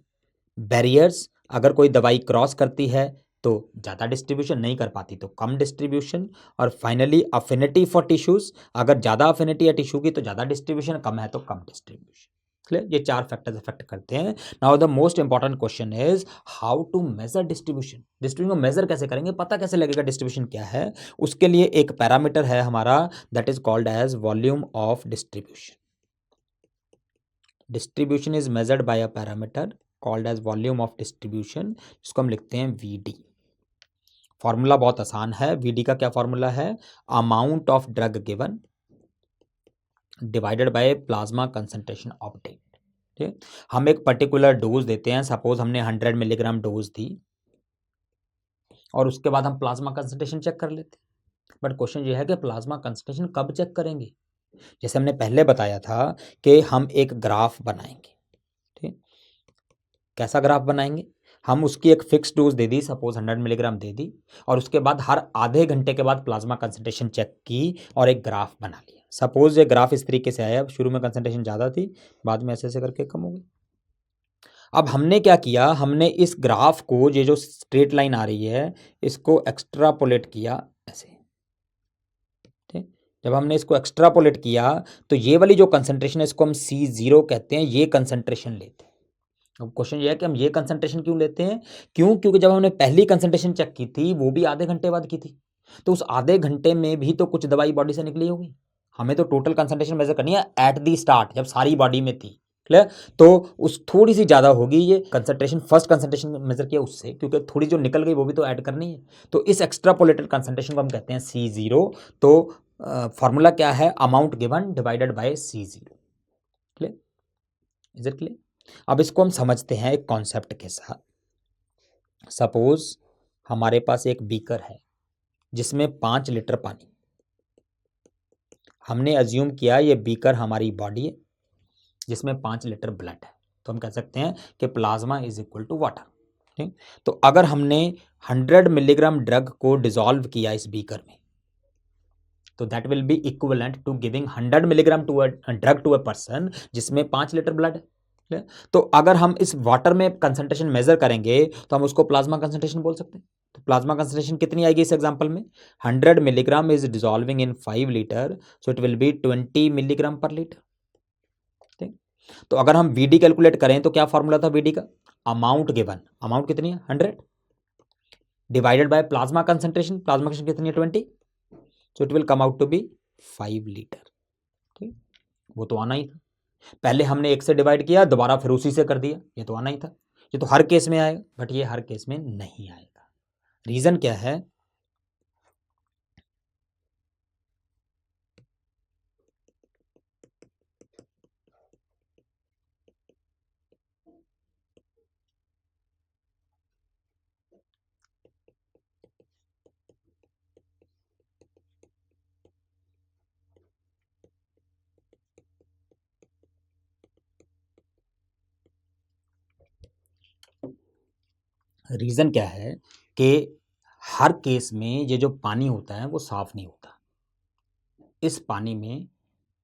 बैरियर्स, अगर कोई दवाई क्रॉस करती है तो ज़्यादा डिस्ट्रीब्यूशन, नहीं कर पाती तो कम डिस्ट्रीब्यूशन। और फाइनली अफिनिटी फॉर टिश्यूज, अगर ज़्यादा अफिनिटी है टिश्यू की तो ज़्यादा डिस्ट्रीब्यूशन, कम है तो कम डिस्ट्रीब्यूशन। क्लियर? ये 4 फैक्टर्स अफेक्ट करते हैं। Now the most important question is how to measure distribution. Distribution को मेजर कैसे करेंगे, पता कैसे लगेगा डिस्ट्रीब्यूशन क्या है? उसके लिए एक पैरामीटर है हमारा, that is called as volume of distribution. Distribution is measured by a parameter called as volume of distribution, जिसको हम लिखते हैं वीडी। फॉर्मूला बहुत आसान है। वीडी का क्या फॉर्मूला है? Amount of drug given divided by plasma concentration obtained. ठीक, हम एक पर्टिकुलर डोज देते हैं, सपोज हमने 100 मिलीग्राम डोज दी और उसके बाद हम प्लाज्मा कंसंट्रेशन चेक कर लेते। बट क्वेश्चन ये है कि प्लाज्मा कंसंट्रेशन कब चेक करेंगे? जैसे हमने पहले बताया था कि हम एक ग्राफ बनाएंगे। ठीक, कैसा ग्राफ बनाएंगे? हम उसकी एक फिक्स डोज दे दी, सपोज 100 मिलीग्राम दे दी, और उसके बाद हर आधे घंटे के बाद प्लाज्मा कंसंट्रेशन चेक की और एक ग्राफ बना लिया। सपोज ये ग्राफ इस तरीके से आया, शुरू में कंसंट्रेशन ज़्यादा थी, बाद में ऐसे ऐसे करके कम हो गई। अब हमने क्या किया, हमने इस ग्राफ को, ये जो स्ट्रेट लाइन आ रही है, इसको एक्स्ट्रापोलेट किया ऐसे। ठीक, जब हमने इसको एक्स्ट्रापोलेट किया तो ये वाली जो कंसंट्रेशन है इसको हम C0 कहते हैं, ये कंसंट्रेशन लेते हैं। अब क्वेश्चन ये है कि हम ये कंसंट्रेशन क्यों लेते हैं? क्योंकि जब हमने पहली कंसंट्रेशन चेक की थी वो भी आधे घंटे बाद की थी, तो उस आधे घंटे में भी तो कुछ दवाई बॉडी से निकली होगी। हमें तो टोटल कंसंट्रेशन मेजर करनी है एट दी स्टार्ट, जब सारी बॉडी में थी, क्लियर? तो उस थोड़ी सी ज़्यादा होगी ये कंसंट्रेशन, फर्स्ट कंसंट्रेशन मेजर किया उससे, क्योंकि थोड़ी जो निकल गई वो भी तो ऐड करनी है। तो इस एक्स्ट्रापोलेटेड कंसंट्रेशन को हम कहते हैं C0। तो फॉर्मूला क्या है? Amount given divided bye C0। Clear? Is it clear? अब इसको हम समझते हैं एक कॉन्सेप्ट के साथ। सपोज हमारे पास एक बीकर है जिसमें 5 लीटर पानी, हमने अज्यूम किया ये बीकर हमारी बॉडी है जिसमें 5 लीटर ब्लड है, तो हम कह सकते हैं कि plasma is equal to water. ठीक, तो अगर हमने 100 मिलीग्राम ड्रग को डिसॉल्व किया इस बीकर में, तो that will be equivalent to giving 100 milligram to a drug to a person जिसमें 5 लीटर ब्लड है। तो अगर हम इस वाटर में कंसंट्रेशन मेजर करेंगे तो हम उसको प्लाज्मा कंसंट्रेशन बोल सकते हैं। तो प्लाज्मा कंसंट्रेशन कितनी आएगी इस एग्जांपल में? 100 milligram is dissolving in 5 litre, so it will B 20 milligram per litre. ठीक, तो अगर हम वीडी कैलकुलेट करें तो क्या फॉर्मूला था वीडी का? अमाउंट गिवन, अमाउंट कितनी है 100 divided by plasma concentration, plasma concentration कितनी है 20, so it will come out to be 5 litre. ठीक, वो तो आना ही था, पहले हमने 1 से डिवाइड किया, दोबारा फिर उसी से कर दिया, ये तो आना ही था। ये तो हर केस में आएगा, बट ये हर केस में नहीं आएगा। रीजन क्या है? रीजन क्या है कि हर केस में ये जो पानी होता है वो साफ नहीं होता, इस पानी में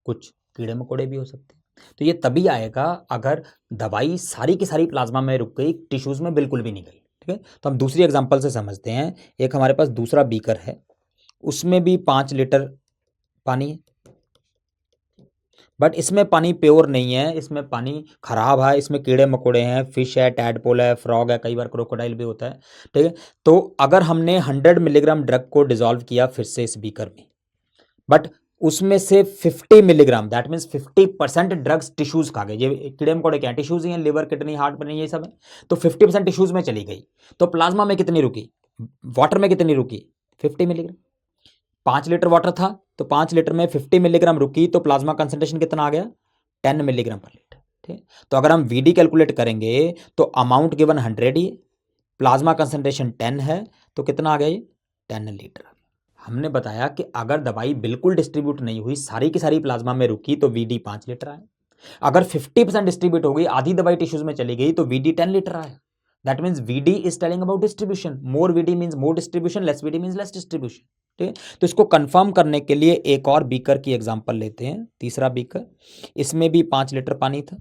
कुछ कीड़े मकोड़े भी हो सकते हैं। तो ये तभी आएगा अगर दवाई सारी की सारी प्लाज्मा में रुक गई, टिश्यूज में बिल्कुल भी नहीं गई। ठीक है, तो हम दूसरी एग्जांपल से समझते हैं। एक हमारे पास दूसरा बीकर है, उसमें भी 5 लीटर पानी है, बट इसमें पानी प्योर नहीं है, इसमें पानी खराब है, इसमें कीड़े मकोड़े हैं, फिश है, टैडपोल है, फ्रॉग है, कई बार क्रोकोडाइल भी होता है। ठीक है, तो अगर हमने 100 मिलीग्राम ड्रग को डिसॉल्व किया फिर से इस बीकर में, बट उसमें से 50 milligram, that means 50% drugs tissues खा गए। ये कीड़े मकोड़े क्या है? टिश्यूज ही हैं, लिवर, किडनी, हार्ट, ब्रेन, ये सब है। तो 50% टिश्यूज में चली गई, तो प्लाज्मा में कितनी रुकी? वाटर में कितनी रुकी? 50 मिलीग्राम। 5 लीटर वाटर था तो 5 लीटर में 50 मिलीग्राम रुकी, तो प्लाज्मा कंसंट्रेशन कितना आ गया? 10 मिलीग्राम पर लीटर। ठीक, तो अगर हम वीडी कैलकुलेट करेंगे तो अमाउंट गिवन 100 ही, प्लाज्मा कंसंट्रेशन 10 है, तो कितना आ गया ये? 10 लीटर। हमने बताया कि अगर दवाई बिल्कुल डिस्ट्रीब्यूट नहीं हुई, सारी की सारी प्लाज्मा में रुकी, तो वीडी 5 लीटर आया। अगर 50% डिस्ट्रीब्यूट हो गई, आधी दवाई टिश्यूज में चली गई, तो वीडी 10 लीटर आया। That means VD is telling about distribution. More VD means more distribution, less VD means less distribution. ठीक है, तो इसको कंफर्म करने के लिए एक और बीकर की एग्जांपल लेते हैं, तीसरा बीकर। इसमें भी 5 लीटर पानी था,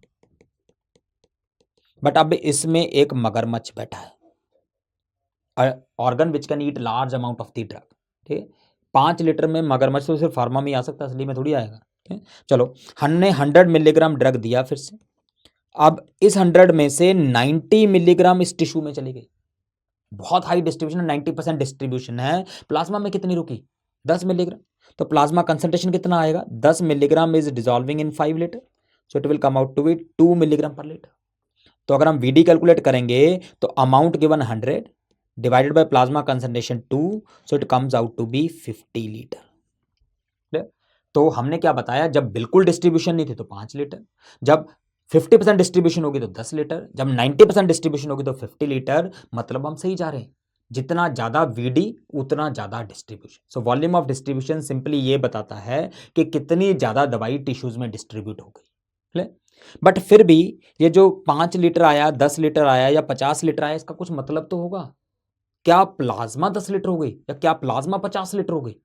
बट अब इसमें एक मगरमच्छ बैठा है, organ which can eat large amount of the drug. ठीक है, 5 लीटर में मगरमच्छ तो सिर्फ फार्मा में ही आ सकता है, असली में थोड़ी आएगा। ठीक है, चलो हमने 100 मिलीग्राम ड्रग दिया फिर से, अब इस 100 में से 90 मिलीग्राम इस टिश्यू में चली गई, बहुत हाई डिस्ट्रीब्यूशन है, 90% डिस्ट्रीब्यूशन है। प्लाज्मा में कितनी रुकी? 10 मिलीग्राम। तो प्लाज्मा कंसंट्रेशन कितना आएगा? 10 milligram is dissolving in 5 litre, so it will come out to be 2 milligram per litre. तो अगर हम वीडी कैलकुलेट करेंगे तो amount given 100 divided by plasma concentration 2, so it comes out to be 50 litre. तो हमने क्या बताया? जब बिल्कुल डिस्ट्रीब्यूशन नहीं थी तो 5 लीटर, जब 50% डिस्ट्रीब्यूशन होगी तो 10 लीटर, जब 90% डिस्ट्रीब्यूशन होगी तो 50 लीटर। मतलब हम सही जा रहे हैं, जितना ज़्यादा वीडी उतना ज़्यादा distribution. So volume of distribution simply ये बताता है कि कितनी ज़्यादा दवाई टिश्यूज में डिस्ट्रीब्यूट हो गई। बट फिर भी ये जो 5 लीटर आया, 10 लीटर आया या 50 लीटर आया, इसका कुछ मतलब तो होगा। क्या प्लाज्मा 10 लीटर हो गई या क्या प्लाज्मा 50 लीटर हो गई?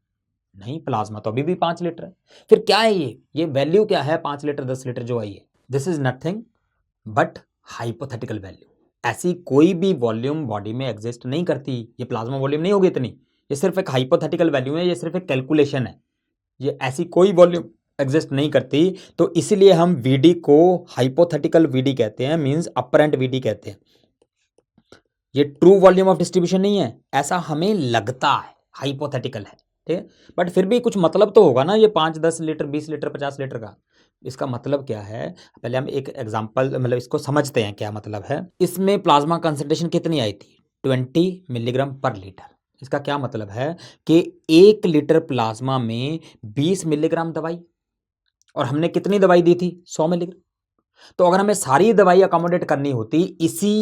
नहीं, प्लाज्मा तो अभी भी 5 लीटर है। फिर क्या है ये वैल्यू क्या है 5 लीटर 10 लीटर जो आई है? This is nothing but hypothetical value. ऐसी कोई भी वॉल्यूम बॉडी में एग्जिस्ट नहीं करती, ये प्लाज्मा वॉल्यूम नहीं होगी इतनी। ये सिर्फ एक हाइपोथेटिकल वैल्यू है, ये सिर्फ एक कैलकुलेशन है, ये ऐसी कोई वॉल्यूम एग्जिस्ट नहीं करती। तो इसीलिए हम वीडी को हाइपोथेटिकल वीडी कहते हैं, मींस अपरेंट वीडी कहते हैं। ये ट्रू वॉल्यूम ऑफ डिस्ट्रीब्यूशन नहीं है, ऐसा हमें लगता है, हाइपोथेटिकल है, ठीक है। बट फिर भी कुछ मतलब तो होगा ना, ये 5, 10 लीटर, 20 लीटर, 50 लीटर का। इसका मतलब क्या है, पहले हम एक एग्जांपल मतलब इसको समझते हैं क्या मतलब है। इसमें प्लाज्मा कंसंट्रेशन कितनी आई थी, 20 मिलीग्राम पर लीटर। इसका क्या मतलब है कि 1 लीटर प्लाज्मा में 20 मिलीग्राम दवाई, और हमने कितनी दवाई दी थी, 100 मिलीग्राम। तो अगर हमें सारी दवाई अकोमोडेट करनी होती इसी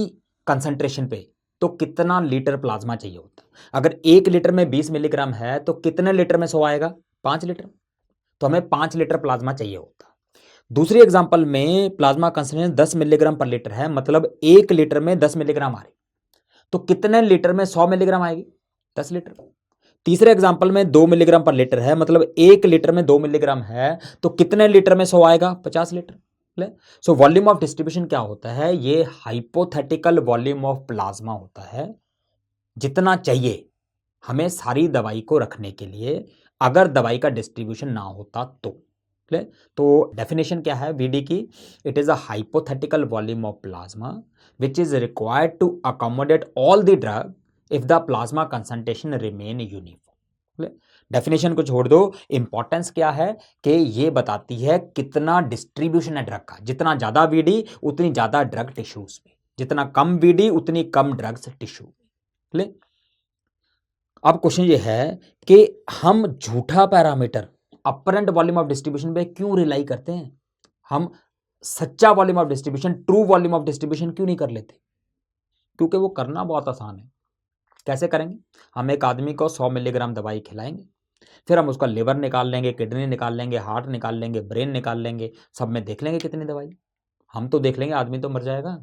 कंसंट्रेशन पे, तो कितना लीटर प्लाज्मा चाहिए होता। अगर 1 लीटर में 20 मिलीग्राम है तो कितने लीटर में 100 आएगा, 5 लीटर। तो हमें 5 लीटर प्लाज्मा चाहिए होता। दूसरी एग्जांपल में plasma concentration 10 milligram per litre है, मतलब 1 लीटर में 10 मिलीग्राम आ रही, तो कितने लीटर में 100 मिलीग्राम आएगी, 10 लीटर। तीसरे एग्जांपल में 2 मिलीग्राम पर लीटर है, मतलब 1 लीटर में 2 मिलीग्राम है, तो कितने लीटर में 100 आएगा, 50 litre. So volume of distribution क्या होता है, ये हाइपोथेटिकल वॉल्यूम ऑफ प्लाज्मा होता है, जितना चाहिए हमें सारी दवाई को रखने के लिए, अगर दवाई का डिस्ट्रीब्यूशन ना होता तो डेफिनेशन क्या है वीडी की, it is a hypothetical volume of plasma which is required to accommodate all the drug if the plasma concentration remain uniform. Definition को छोड़ दो, इंपॉर्टेंस क्या है कि ये बताती है कितना डिस्ट्रीब्यूशन है ड्रग का, जितना ज्यादा वीडी उतनी ज्यादा ड्रग टिश्यूज में, जितना कम वीडी उतनी कम ड्रग्स टिश्यू में। अब क्वेश्चन ये है कि हम झूठा parameter apparent volume of distribution पे क्यों रिलाई करते हैं, हम सच्चा volume of distribution, true volume of distribution क्यों नहीं कर लेते, क्योंकि वो करना बहुत आसान है। कैसे करेंगे, हम एक आदमी को 100 मिलीग्राम दवाई खिलाएंगे, फिर हम उसका लिवर निकाल लेंगे, किडनी निकाल लेंगे, हार्ट निकाल लेंगे, ब्रेन निकाल लेंगे, सब में देख लेंगे कितनी दवाई, हम तो देख लेंगे, आदमी तो मर जाएगा।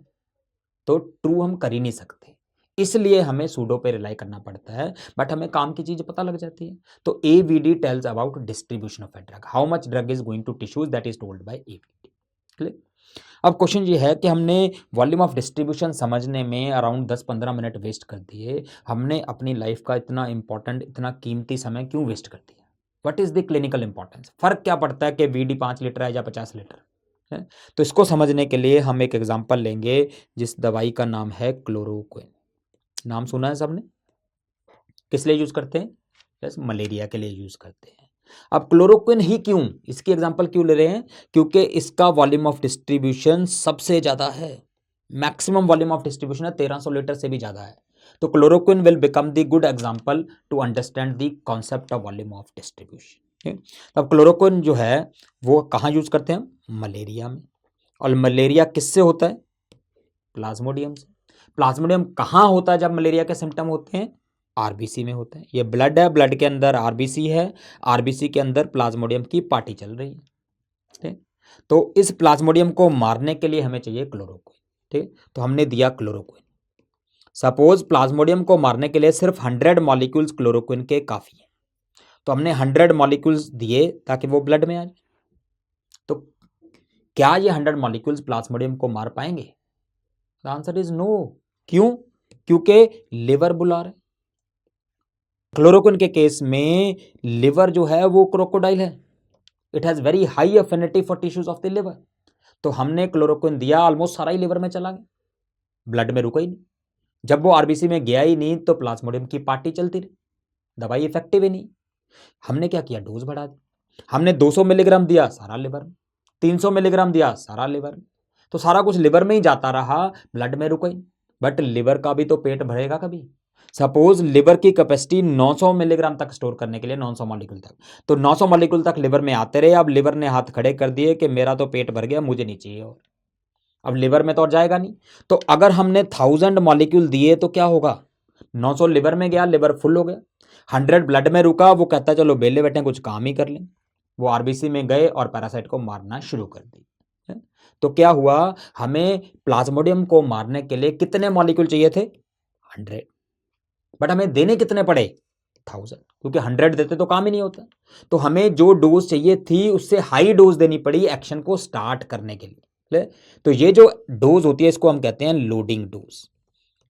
तो ट्रू हम कर ही नहीं सकते, इसलिए हमें सूडो पे रिलाई करना पड़ता है, बट हमें काम की चीज पता लग जाती है। तो AVD tells about distribution of a drug, how much drug is going to tissues, that is told by AVD. Clear. अब क्वेश्चन ये है कि हमने वॉल्यूम ऑफ डिस्ट्रीब्यूशन समझने में अराउंड 10-15 मिनट वेस्ट कर दिए, हमने अपनी लाइफ का इतना इंपॉर्टेंट, इतना कीमती समय क्यों वेस्ट कर दिया, what is the clinical importance, फर्क क्या पड़ता है कि वीडी 5 लीटर है या 50 लीटर है। तो इसको समझने के लिए हम एक एग्जांपल लेंगे, जिस दवाई का नाम है क्लोरोक्विन। नाम सुना है सबने, किस लिए यूज करते हैं, बस मलेरिया के लिए यूज करते हैं। अब क्लोरोक्विन ही क्यों, इसकी एग्जांपल क्यों ले रहे हैं, क्योंकि इसका वॉल्यूम ऑफ डिस्ट्रीब्यूशन सबसे ज्यादा है, मैक्सिमम वॉल्यूम ऑफ डिस्ट्रीब्यूशन है, 1300 लीटर से भी ज्यादा है। तो chloroquine will become the good example to understand the concept of volume of distribution. अब क्लोरोक्विन जो है वो कहाँ यूज करते हैं, मलेरिया में। और मलेरिया किससे होता है, प्लाज्मोडियम से। प्लाज्मोडियम कहाँ होता है जब मलेरिया के सिम्टम होते हैं, आरबीसी में होता है। ये ब्लड है, ब्लड के अंदर आरबीसी है, आरबीसी के अंदर प्लाज्मोडियम की पार्टी चल रही है, ठीक। तो इस प्लाज्मोडियम को मारने के लिए हमें चाहिए क्लोरोक्विन, ठीक। तो हमने दिया क्लोरोक्विन। सपोज प्लाज्मोडियम को मारने के लिए सिर्फ 100 मॉलिक्यूल्स क्लोरोक्विन के काफी है, तो हमने 100 मॉलिक्यूल्स दिए ताकि वो ब्लड में आ जाए। तो क्या ये 100 मॉलिक्यूल्स प्लाज्मोडियम को मार पाएंगे, आंसर इज नो। क्यों, क्योंकि लिवर बुला रहे। क्लोरोक्विन के केस में लिवर जो है वो क्रोकोडाइल है, it has very high affinity for tissues of the liver. तो हमने क्लोरोक्विन दिया, ऑलमोस्ट सारा ही लिवर में चला गया, ब्लड में रुका ही नहीं। जब वो आरबीसी में गया ही नहीं तो प्लाज्मोडियम की पार्टी चलती रही, दवाई इफेक्टिव ही नहीं। हमने क्या किया, डोज बढ़ा दी, हमने 200 मिलीग्राम दिया, सारा लिवर में, 300 मिलीग्राम दिया, सारा लिवर में। तो सारा कुछ लिवर में ही जाता रहा, ब्लड में रुका ही। बट लिवर का भी तो पेट भरेगा कभी। सपोज लिवर की कैपेसिटी 900 मिलीग्राम तक स्टोर करने के लिए, 900 मॉलिक्यूल तक, तो 900 मॉलिक्यूल तक लिवर में आते रहे। अब लिवर ने हाथ खड़े कर दिए कि मेरा तो पेट भर गया, मुझे नहीं चाहिए और। अब लिवर में तो और जाएगा नहीं। तो अगर हमने 1000 मॉलिक्यूल दिए तो क्या होगा, 900 लिवर में गया, लिवर फुल हो गया, 100 ब्लड में रुका, वो कहता चलो बेले बैठे कुछ काम ही कर लें। वो आरबीसी में गए और पैरासाइट को मारना शुरू कर दी। तो क्या हुआ, हमें प्लाज्मोडियम को मारने के लिए कितने मॉलिक्यूल चाहिए थे, 100, बट हमें देने कितने पड़े, 1000, क्योंकि 100 देते तो काम ही नहीं होता। तो हमें जो डोज चाहिए थी उससे हाई डोज देनी पड़ी एक्शन को स्टार्ट करने के लिए। तो ये जो डोज होती है इसको हम कहते हैं loading dose.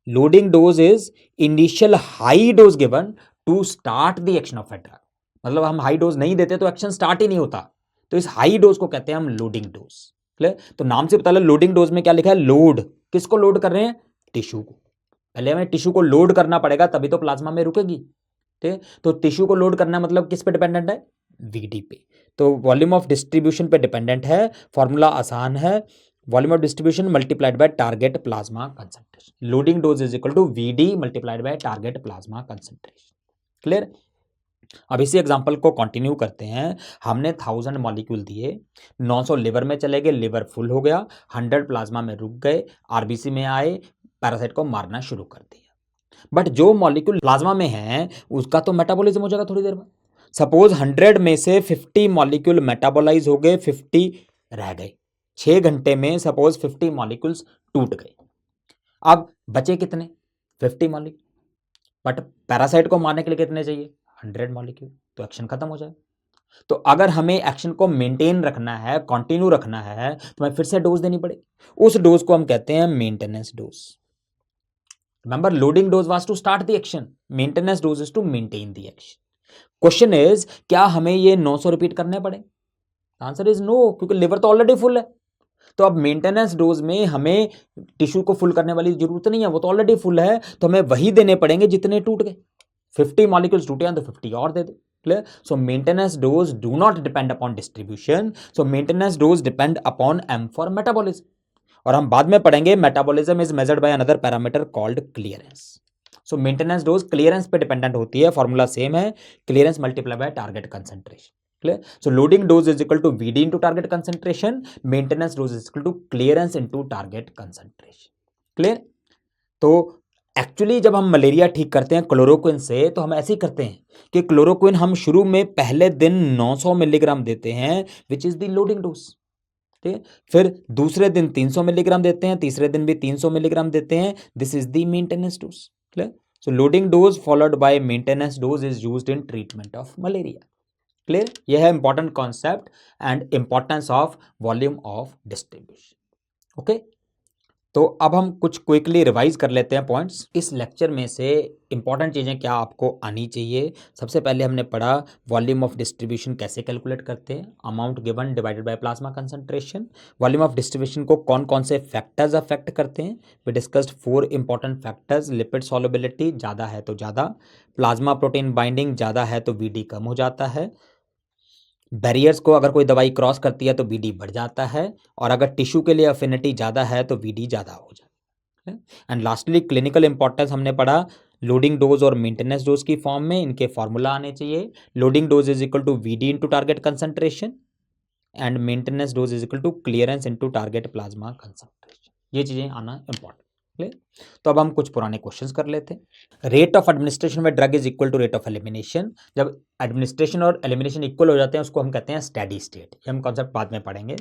Loading dose is initial high dose given to start the action of a drug. मतलब हम हाई डोज नहीं देते तो एक्शन स्टार्ट ही नहीं होता, तो इस हाई डोज को कहते हैं हम लोडिंग डोज। क्लियर? तो नाम से पता लगा लोडिंग डोज में क्या लिखा है, लोड। किसको लोड कर रहे हैं, टिश्यू को। पहले हमें टिश्यू को लोड करना पड़ेगा तभी तो प्लाज्मा में रुकेगी। ठीक है, तो टिश्यू को लोड करना मतलब किस पे डिपेंडेंट है, वीडी पे। तो वॉल्यूम ऑफ डिस्ट्रीब्यूशन पे डिपेंडेंट है, फॉर्मूला आसान है, volume of distribution multiplied by target plasma concentration. Loading dose is equal to VD multiplied by target plasma concentration. Clear? अब इसी एग्जांपल को कंटिन्यू करते हैं। हमने 1000 मॉलिक्यूल दिए, 900 लिवर में चले गए, लिवर फुल हो गया, 100 प्लाज्मा में रुक गए, आरबीसी में आए, पैरासाइट को मारना शुरू कर दिया। बट जो मॉलिक्यूल प्लाज्मा में है उसका तो मेटाबॉलिज्म हो जाएगा थोड़ी देर बाद। सपोज 100 में से 50 मॉलिक्यूल मेटाबोलाइज हो गए, 50 रह गए। 6 घंटे में सपोज 50 मॉलिक्यूल्स टूट गए। अब बचे कितने, 50 मॉलिक्यूल। बट पैरासाइट को मारने के लिए कितने चाहिए, 100 मॉलिक्यूल। तो एक्शन खत्म हो जाए। तो अगर हमें एक्शन को मेंटेन रखना है, कंटिन्यू रखना है, तो हमें फिर से डोज देनी पड़ेगी। उस डोज को हम कहते हैं maintenance dose. Remember, loading dose was to start the action, maintenance dose is to maintain the action. Question is, क्या हमें ये 900 रिपीट करने पड़े? आंसर इज नो, क्योंकि लिवर तो ऑलरेडी फुल है। तो अब मेंटेनेंस डोज में हमें टिश्यू को फुल करने वाली जरूरत नहीं है, वो तो ऑलरेडी फुल है, तो हमें वही देने पड़ेंगे जितने टूट गए। 50 मॉलिक्यूल्स टूटे हैं तो 50 और दे दो। Clear? So maintenance dose do not depend upon distribution, so maintenance dose depend upon M for metabolism. और हम बाद में पढ़ेंगे metabolism is measured by another parameter called clearance. So maintenance dose clearance पे डिपेंडेंट होती है, फॉर्मूला सेम है, clearance multiply by target concentration. Clear? So loading dose is equal to VD into target concentration, maintenance dose is equal to clearance into target concentration. Clear? तो actually जब हम malaria ठीक करते हैं chloroquine से, तो हम ऐसे ही करते हैं कि क्लोरोक्विन हम शुरू में पहले दिन 900 मिलीग्राम देते हैं, which is the loading dose. ठीक है, फिर दूसरे दिन 300 मिलीग्राम देते हैं, तीसरे दिन भी 300 मिलीग्राम देते हैं, this is the maintenance dose. Clear? So loading dose followed by maintenance dose is used in treatment of malaria. Clear? यह है important concept and importance of volume of distribution. Okay, तो अब हम कुछ क्विकली रिवाइज कर लेते हैं points. इस लेक्चर में से इंपॉर्टेंट चीज़ें क्या आपको आनी चाहिए। सबसे पहले हमने पढ़ा वॉल्यूम ऑफ डिस्ट्रीब्यूशन कैसे कैलकुलेट करते हैं, amount given divided by plasma concentration. Volume of distribution को कौन कौन से फैक्टर्स अफेक्ट करते हैं, we discussed 4 important factors. Lipid solubility ज़्यादा है तो ज़्यादा, प्लाज्मा प्रोटीन बाइंडिंग ज़्यादा है तो वीडी कम हो जाता है, बैरियर्स को अगर कोई दवाई क्रॉस करती है तो वीडी बढ़ जाता है, और अगर टिश्यू के लिए अफिनिटी ज़्यादा है तो वीडी ज़्यादा हो जाता है। एंड लास्टली क्लिनिकल इंपॉर्टेंस हमने पढ़ा लोडिंग डोज और मेंटेनेंस डोज की फॉर्म में, इनके फॉर्मूला आने चाहिए। Loading dose is equal to VD into target concentration and maintenance dose is equal to clearance into target plasma concentration. ये चीज़ें आना इंपॉर्टेंट। तो अब हम कुछ पुराने क्वेश्चंस कर लेते हैं। रेट ऑफ एडमिनिस्ट्रेशन में drug is equal to rate of elimination. जब एडमिनिस्ट्रेशन और एलिमिनेशन इक्वल हो जाते हैं उसको हम कहते हैं स्टेडी स्टेट। ये हम कॉन्सेप्ट बाद में पढ़ेंगे।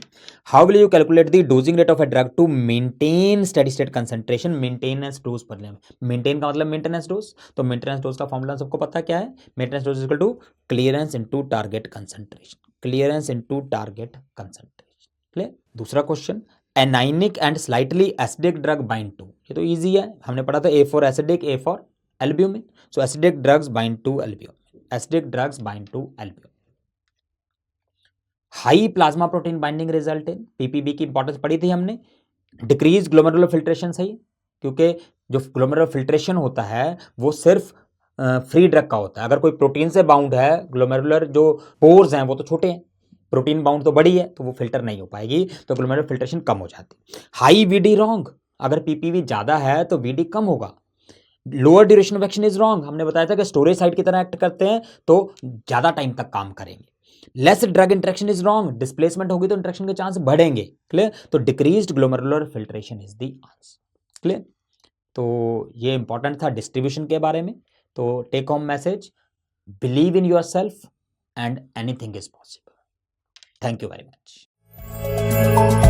How will you calculate the dosing rate of a drug to maintain steady state concentration, maintenance dose पर लें। मेंटेन का मतलब मेंटेनेंस डोज, तो मेंटेनेंस डोज का फॉर्मूला सबको पता क्या है, maintenance dose is equal to clearance into target concentration, clearance into target concentration. Clear? दूसरा question, anionic and slightly acidic drug bind to. ये तो इजी है, हमने पढ़ा था, A for acidic, A for albumin. So acidic drugs bind to albumin, acidic drugs bind to albumin. High plasma protein binding result in, PPB की importance पढ़ी थी हमने। डिक्रीज ग्लोमेरुलर फिल्ट्रेशन सही, क्योंकि जो ग्लोमेरुलर फिल्ट्रेशन होता है वो सिर्फ फ्री ड्रग का होता है। अगर कोई प्रोटीन से बाउंड है, ग्लोमेरुलर जो पोर्स हैं वो तो छोटे हैं, प्रोटीन बाउंड तो बड़ी है, तो वो फिल्टर नहीं हो पाएगी, तो ग्लोमेरुलर फिल्ट्रेशन कम हो जाती। हाई वीडी रॉन्ग, अगर पीपीवी ज़्यादा है तो वीडी कम होगा। Lower duration of action is wrong, हमने बताया था कि स्टोरेज साइट की तरह एक्ट करते हैं तो ज़्यादा टाइम तक काम करेंगे। Less drug interaction is wrong, displacement होगी तो इंटरेक्शन के चांस बढ़ेंगे। क्लियर? तो decreased glomerular filtration is the answer. Clear? तो ये इंपॉर्टेंट था डिस्ट्रीब्यूशन के बारे में। तो take home message, believe in yourself and anything is possible. Thank you very much.